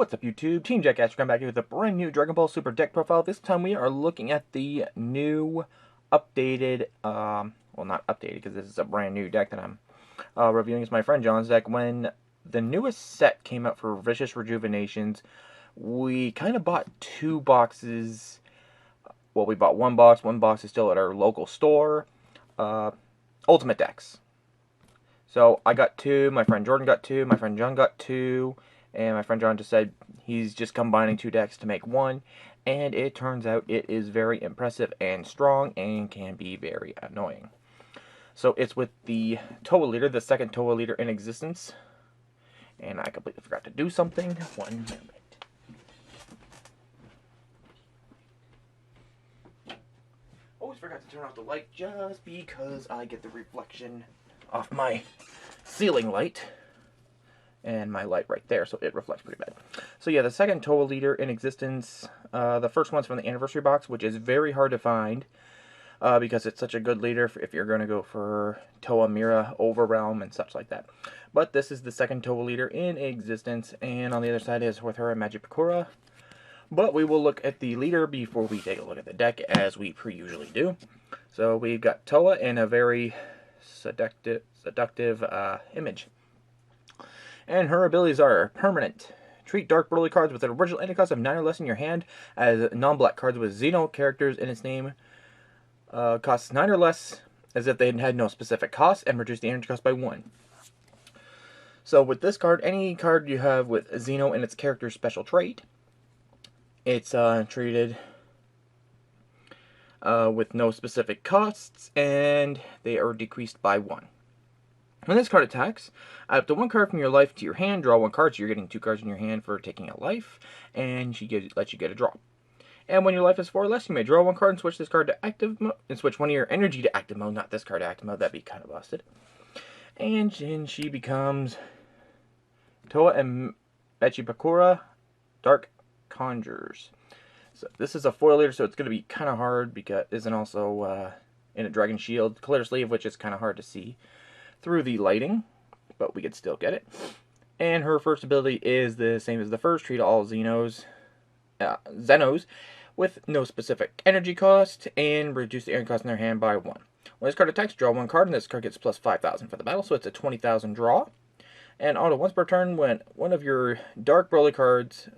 What's up, YouTube? Team Jackassery come back here with a brand new Dragon Ball Super deck profile. This time we are looking at the new updated, well, not updated because this is a brand new deck that I'm reviewing. It's my friend John's deck. When the newest set came out for Vicious Rejuvenations, we kind of bought two boxes. Well, we bought one box. One box is still at our local store. Ultimate decks. So I got two, my friend Jordan got two, my friend John got two, and my friend John just said he's just combining two decks to make one, and it turns out it is very impressive and strong and can be very annoying. So it's with the Towa leader, the second Towa leader in existence, and I completely forgot to do something. 1 minute. Always forgot to turn off the light just because I get the reflection off my ceiling light and my light right there, so it reflects pretty bad. So yeah, the second Towa leader in existence. The first one's from the anniversary box, which is very hard to find because it's such a good leader if you're going to go for Towa Mira, Overrealm, and such like that. But this is the second Towa leader in existence, and on the other side is with her Magipakura. But we will look at the leader before we take a look at the deck, as we usually do. So we've got Towa in a very seductive image. And her abilities are permanent. Treat dark Broly cards with an original entry cost of 9 or less in your hand as non-black cards with Xeno characters in its name. Costs 9 or less as if they had no specific cost, and reduce the energy cost by 1. So with this card, any card you have with Xeno in its character's special trait, it's treated with no specific costs, and they are decreased by 1. When this card attacks, add up to 1 card from your life to your hand, draw 1 card, so you're getting 2 cards in your hand for taking a life, and she lets you get a draw. And when your life is 4 or less, you may draw 1 card and switch this card to active mode, and switch one of your energy to active mode, not this card to active mode, that'd be kind of busted. And then she becomes Towa and Magipakura Dark Conjures. So this is a foil leader, so it's going to be kind of hard because it isn't also in a Dragon Shield clear sleeve, which is kind of hard to see through the lighting, but we could still get it. And her first ability is the same as the first, treat all Xenos with no specific energy cost, and reduce the energy cost in their hand by 1. When this card attacks, draw 1 card, and this card gets plus 5,000 for the battle, so it's a 20,000 draw. And auto once per turn, when one of your dark Broly cards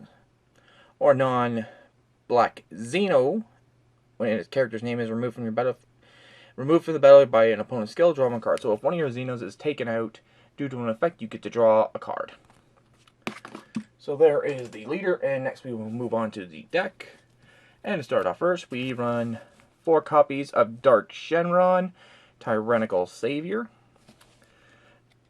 or non-black Xeno, when its character's name is removed from the battle by an opponent's skill, draw 1 card. So if one of your Xenos is taken out due to an effect, you get to draw a card. So there is the leader, and next we will move on to the deck. And to start off first, we run 4 copies of Dark Shenron, Tyrannical Savior.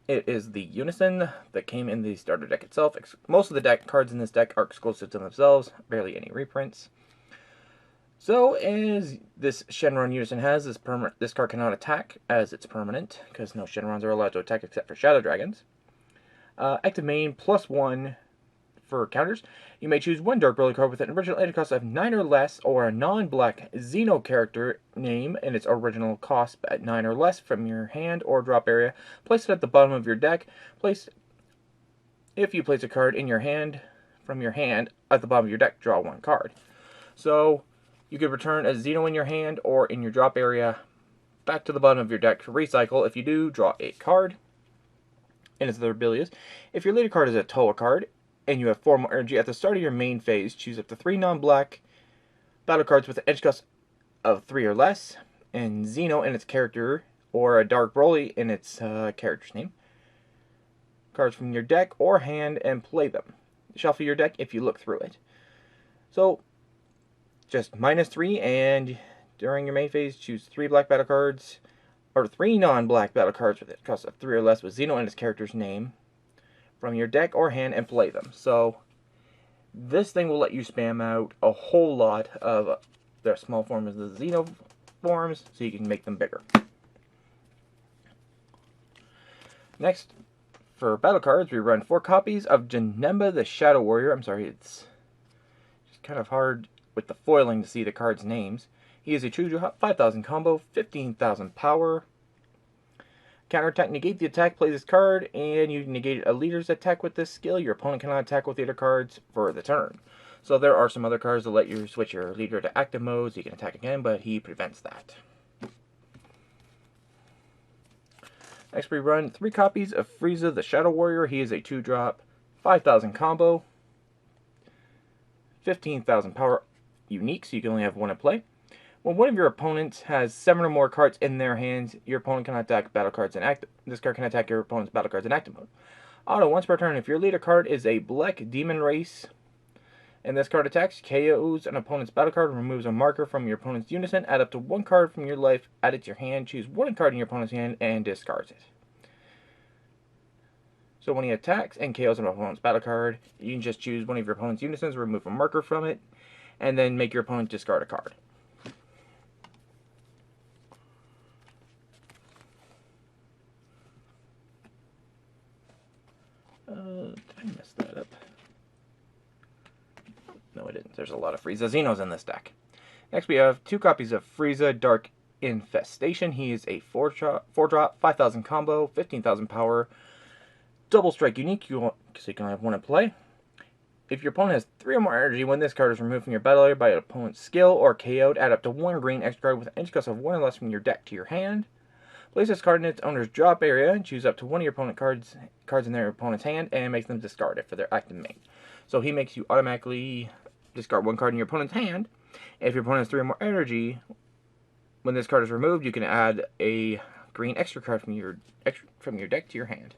It is the Unison that came in the starter deck itself. Most of the deck cards in this deck are exclusive to themselves, barely any reprints. So, as this Shenron Unison has, this card cannot attack as it's permanent, because no Shenrons are allowed to attack except for Shadow Dragons. Active main, +1 for counters. You may choose 1 Dark Broly card with an original entry cost of 9 or less, or a non-black Xeno character name and its original cost at 9 or less from your hand or drop area. Place it at the bottom of your deck. If you place a card in your hand, from your hand, at the bottom of your deck, draw 1 card. So you could return a Xeno in your hand or in your drop area back to the bottom of your deck to recycle. If you do, draw a card. And its other ability is, if your leader card is a Towa card, and you have 4 more energy, at the start of your main phase, choose up to 3 non-black battle cards with an edge cost of 3 or less, and Xeno in its character, or a Dark Broly in its character's name. Cards from your deck or hand, and play them. Shuffle your deck if you look through it. So, just -3, and during your main phase, choose 3 black battle cards, or 3 non-black battle cards with a cost of 3 or less with Xeno in its character's name from your deck or hand, and play them. So this thing will let you spam out a whole lot of their small forms of the Xeno forms, so you can make them bigger. Next, for battle cards, we run 4 copies of Janemba the Shadow Warrior. I'm sorry, it's just kind of hard with the foiling to see the cards' names. He is a Chuju 5,000 combo, 15,000 power. Counterattack, negate the attack, play this card, and you negate a leader's attack with this skill. Your opponent cannot attack with the other cards for the turn. So there are some other cards that let you switch your leader to active mode, so you can attack again, but he prevents that. Next we run 3 copies of Frieza the Shadow Warrior. He is a 2-drop, 5,000 combo, 15,000 power unique, so you can only have one in play. When one of your opponents has 7 or more cards in their hands, your opponent can attack battle cards in active. This card can attack your opponent's battle cards in active mode. Auto, once per turn, if your leader card is a Black Demon Race, and this card attacks, KOs an opponent's battle card, removes a marker from your opponent's Unison, add up to 1 card from your life, add it to your hand, choose 1 card in your opponent's hand, and discards it. So when he attacks and KOs an opponent's battle card, you can just choose one of your opponent's Unisons, remove a marker from it, and then make your opponent discard a card. Did I mess that up? No, I didn't. There's a lot of Frieza Xenos in this deck. Next, we have 2 copies of Frieza Dark Infestation. He is a 4-drop, 5,000 combo, 15,000 power, double strike unique, so you can have 1 in play. If your opponent has 3 or more energy, when this card is removed from your battle area by an opponent's skill or KO'd, add up to 1 green extra card with an energy cost of 1 or less from your deck to your hand. Place this card in its owner's drop area and choose up to 1 of your opponent's cards in their opponent's hand and make them discard it for their active main. So he makes you automatically discard 1 card in your opponent's hand. If your opponent has 3 or more energy, when this card is removed, you can add a green extra card from your deck to your hand.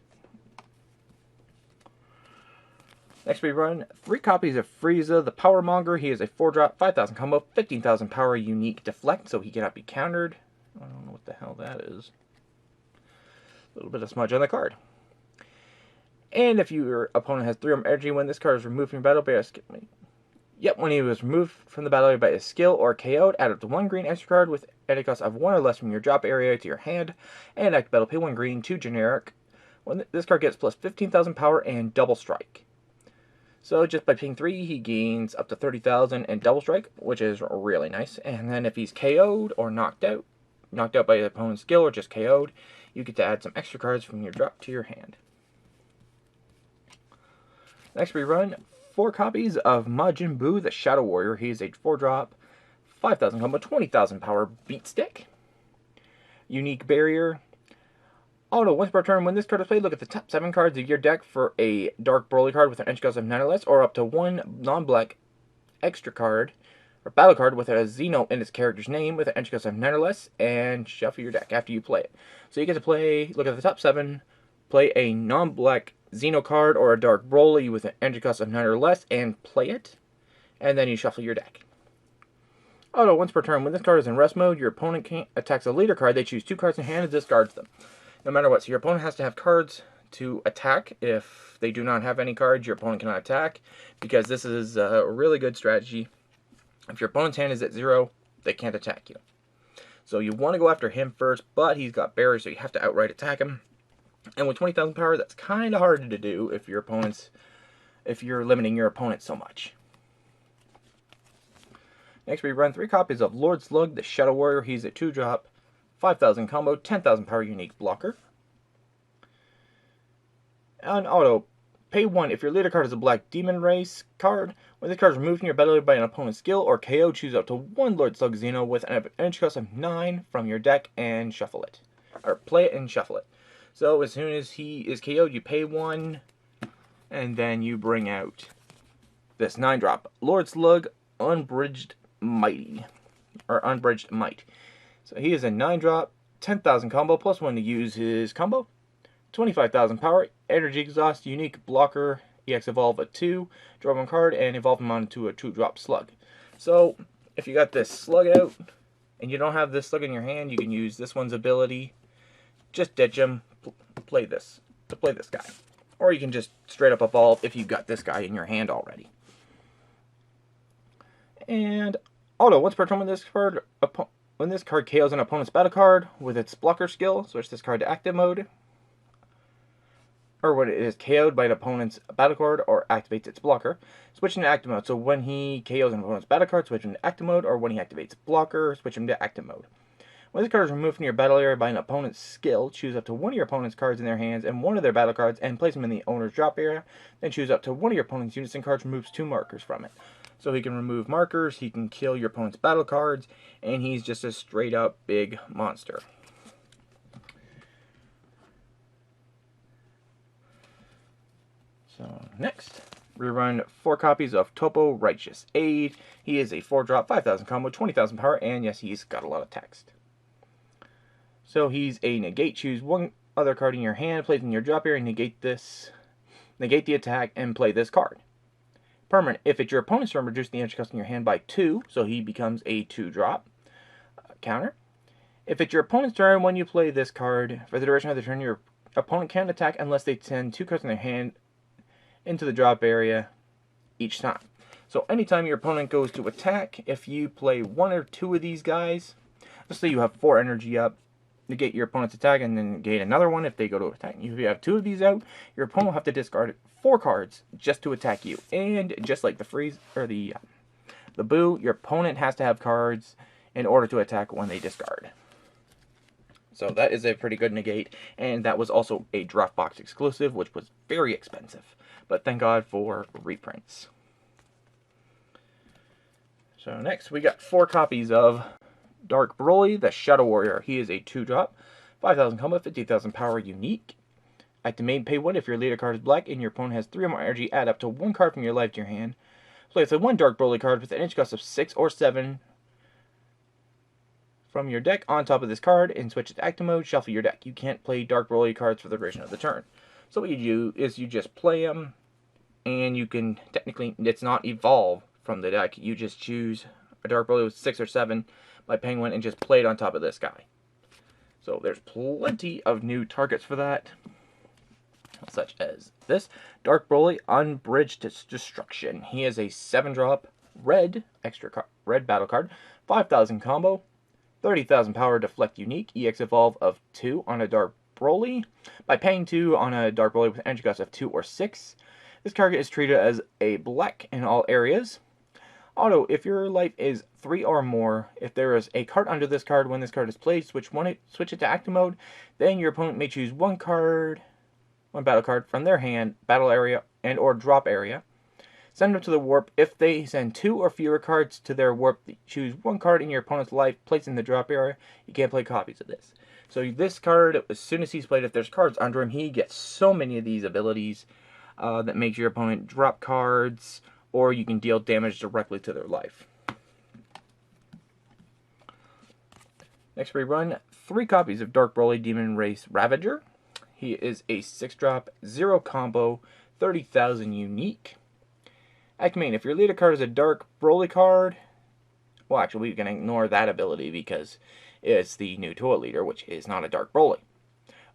Next we run 3 copies of Frieza the Power Monger. He is a 4-drop, 5,000 combo, 15,000 power unique deflect, so he cannot be countered. I don't know what the hell that is. A little bit of smudge on the card. And if your opponent has 3 or more energy, when this card is removed from your battle area, when he was removed from the battle area by a skill or KO'd, add up to 1 green extra card with energy cost of 1 or less from your drop area to your hand, and active battle, pay 1 green, 2 generic. When this card gets plus 15,000 power and double strike. So just by paying 3, he gains up to 30,000 and double strike, which is really nice. And then if he's KO'd or knocked out by the opponent's skill or just KO'd, you get to add some extra cards from your drop to your hand. Next we run 4 copies of Majin Buu the Shadow Warrior. He's a 4-drop, 5,000 combo, 20,000 power beat stick. Unique barrier. Auto, once per turn, when this card is played, look at the top 7 cards of your deck for a Dark Broly card with an energy cost of 9 or less, or up to 1 non-black extra card or battle card with a Xeno in its character's name with an energy cost of 9 or less, and shuffle your deck after you play it. So you get to play, look at the top 7, play a non-black Xeno card or a Dark Broly with an energy cost of 9 or less, and play it, and then you shuffle your deck. Auto, once per turn, when this card is in rest mode, your opponent attacks a leader card. They choose 2 cards in hand and discards them. No matter what, so your opponent has to have cards to attack. If they do not have any cards, your opponent cannot attack, because this is a really good strategy. If your opponent's hand is at 0, they can't attack you. So you want to go after him first, but he's got barriers, so you have to outright attack him. And with 20,000 power, that's kind of hard to do if you're limiting your opponent so much. Next, we run 3 copies of Lord Slug, the Shadow Warrior. He's a 2-drop, 5,000 combo, 10,000 power unique blocker. On auto, pay 1 if your leader card is a Black Demon Race card. When this card is removed from your battle by an opponent's skill or KO, choose up to 1 Lord Slug Xeno with an energy cost of 9 from your deck and shuffle it. Or play it and shuffle it. So as soon as he is KO'd, you pay 1, and then you bring out this 9-drop Lord Slug Unbridged Might. So he is a 9-drop, 10,000 combo, plus 1 to use his combo. 25,000 power, energy exhaust, unique blocker, EX evolve a 2, draw 1 card, and evolve him onto a 2-drop slug. So if you got this slug out, and you don't have this slug in your hand, you can use this one's ability. Just ditch him, play this guy. Or you can just straight up evolve if you've got this guy in your hand already. And auto, once per turn when this card KOs an opponent's battle card with its blocker skill, switch this card to active mode. Or when it is KO'd by an opponent's battle card or activates its blocker, switch into active mode. So when he KOs an opponent's battle card, switch him to active mode, or when he activates blocker, switch him to active mode. When this card is removed from your battle area by an opponent's skill, choose up to one of your opponent's cards in their hands and one of their battle cards and place them in the owner's drop area. Then choose up to one of your opponent's Unison cards, removes 2 markers from it. So he can remove markers, he can kill your opponent's battle cards, and he's just a straight up big monster. So next, we run 4 copies of Towa Righteous Aid. He is a 4-drop, 5,000 combo, 20,000 power, and yes, he's got a lot of text. So he's a negate. Choose one other card in your hand, place it in your drop area, negate this, negate the attack, and play this card. Permanent. If it's your opponent's turn, reduce the energy cost in your hand by 2, so he becomes a 2-drop. Counter. If it's your opponent's turn, when you play this card, for the duration of the turn, your opponent can't attack unless they send 2 cards in their hand into the drop area each time. So anytime your opponent goes to attack, if you play 1 or 2 of these guys, let's say you have 4 energy up, negate your opponent's attack and then negate another one if they go to attack. If you have 2 of these out, your opponent will have to discard 4 cards just to attack you. And just like the freeze or the boo, your opponent has to have cards in order to attack when they discard. So that is a pretty good negate, and that was also a draft box exclusive, which was very expensive. But thank God for reprints. So next we got 4 copies of Dark Broly, the Shadow Warrior. He is a 2-drop, 5,000 combo, 50,000 power, unique. Activate, pay 1 if your leader card is black and your opponent has 3 or more energy. Add up to 1 card from your life to your hand. Place a 1 Dark Broly card with an energy cost of 6 or 7 from your deck on top of this card and switch it to active mode. Shuffle your deck. You can't play Dark Broly cards for the duration of the turn. So what you do is you just play them, and you can technically, it's not evolve from the deck. You just choose a Dark Broly with 6 or 7 by paying 1 and just play it on top of this guy. So there's plenty of new targets for that, such as this Dark Broly Unbridged Destruction. He is a 7-drop red red battle card, 5,000 combo, 30,000 power, deflect, unique, EX evolve of 2 on a Dark Broly. By paying 2 on a Dark Broly with energy cost of 2 or 6, this target is treated as a black in all areas. Auto, if your life is 3 or more, if there is a card under this card, when this card is played, switch it to active mode, then your opponent may choose one battle card from their hand, battle area, and or drop area. Send them to the warp. If they send 2 or fewer cards to their warp, choose 1 card in your opponent's life, place in the drop area. You can't play copies of this. So this card, as soon as he's played, if there's cards under him, he gets so many of these abilities that makes your opponent drop cards, or you can deal damage directly to their life. Next we run 3 copies of Dark Broly Demon Race Ravager. He is a 6-drop, 0 combo, 30,000 unique. Activate, if your leader card is a Dark Broly card, well actually we can ignore that ability because it's the new Towa leader, which is not a Dark Broly.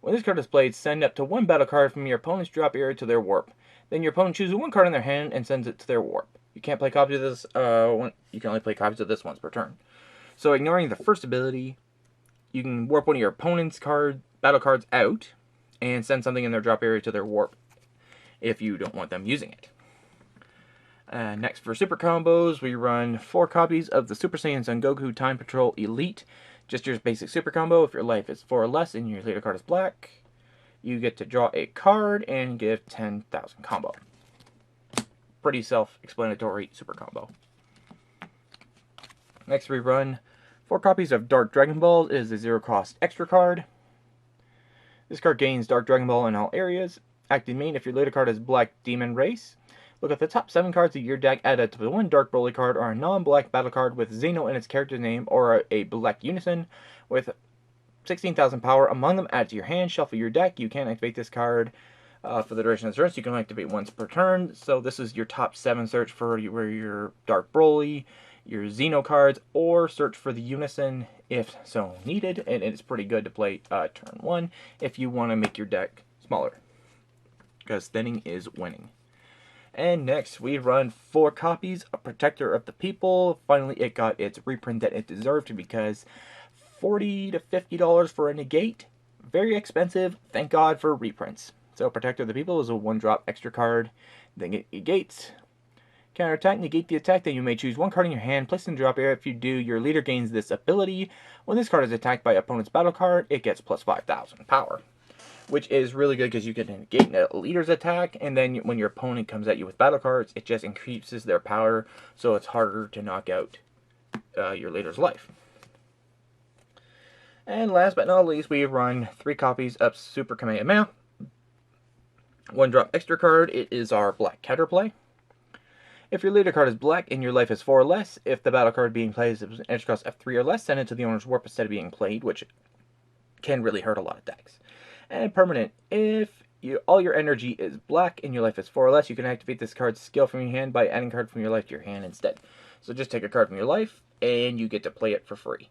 When this card is played, send up to 1 battle card from your opponent's drop area to their warp. Then your opponent chooses 1 card in their hand and sends it to their warp. You can't play copies of this, you can only play copies of this once per turn. So ignoring the first ability, you can warp one of your opponent's battle cards out and send something in their drop area to their warp if you don't want them using it. Next, for super combos, we run 4 copies of the Super Saiyan Son Goku Time Patrol Elite. Just your basic super combo. If your life is 4 or less and your leader card is black, you get to draw a card and give 10,000 combo. Pretty self-explanatory super combo. Next, we run 4 copies of Dark Dragon Ball. It is a 0-cost extra card. This card gains Dark Dragon Ball in all areas. Active main, if your leader card is Black Demon Race, look at the top 7 cards of your deck, add it to 1 Dark Broly card or a non-black battle card with Xeno in its character's name, or a black Unison with 16,000 power among them, add to your hand, shuffle your deck. You can't activate this card for the duration of the turn, so you can activate once per turn. So this is your top 7 search for your Dark Broly, your Xeno cards, or search for the Unison if so needed, and it's pretty good to play turn 1 if you want to make your deck smaller, because thinning is winning. And next, we run 4 copies of Protector of the People. Finally, it got its reprint that it deserved, because $40 to $50 for a negate, very expensive. Thank God for reprints. So Protector of the People is a 1-drop extra card. Then it negates. Counterattack, negate the attack, then you may choose one card in your hand, place it in the drop area. If you do, your leader gains this ability. When this card is attacked by opponent's battle card, it gets plus 5,000 power. Which is really good because you can negate a leader's attack, and then when your opponent comes at you with battle cards, it just increases their power, so it's harder to knock out your leader's life. And last but not least, we run 3 copies of Super Kamehameha. 1 drop extra card, it is our Black Caterplay. If your leader card is black and your life is 4 or less, if the battle card being played is an energy cost of 3 or less, send it to the owner's warp instead of being played, which can really hurt a lot of decks. And permanent, if all your energy is black and your life is 4 or less, you can activate this card's skill from your hand by adding a card from your life to your hand instead. So just take a card from your life, and you get to play it for free.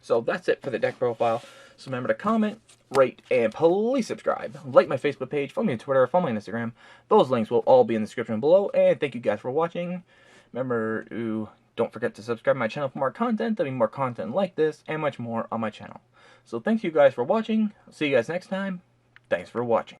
So that's it for the deck profile. So remember to comment, rate, and please subscribe. Like my Facebook page, follow me on Twitter, follow me on Instagram. Those links will all be in the description below. And thank you guys for watching. Remember to don't forget to subscribe to my channel for more content. There'll be more content like this and much more on my channel. So thanks you guys for watching. I'll see you guys next time. Thanks for watching.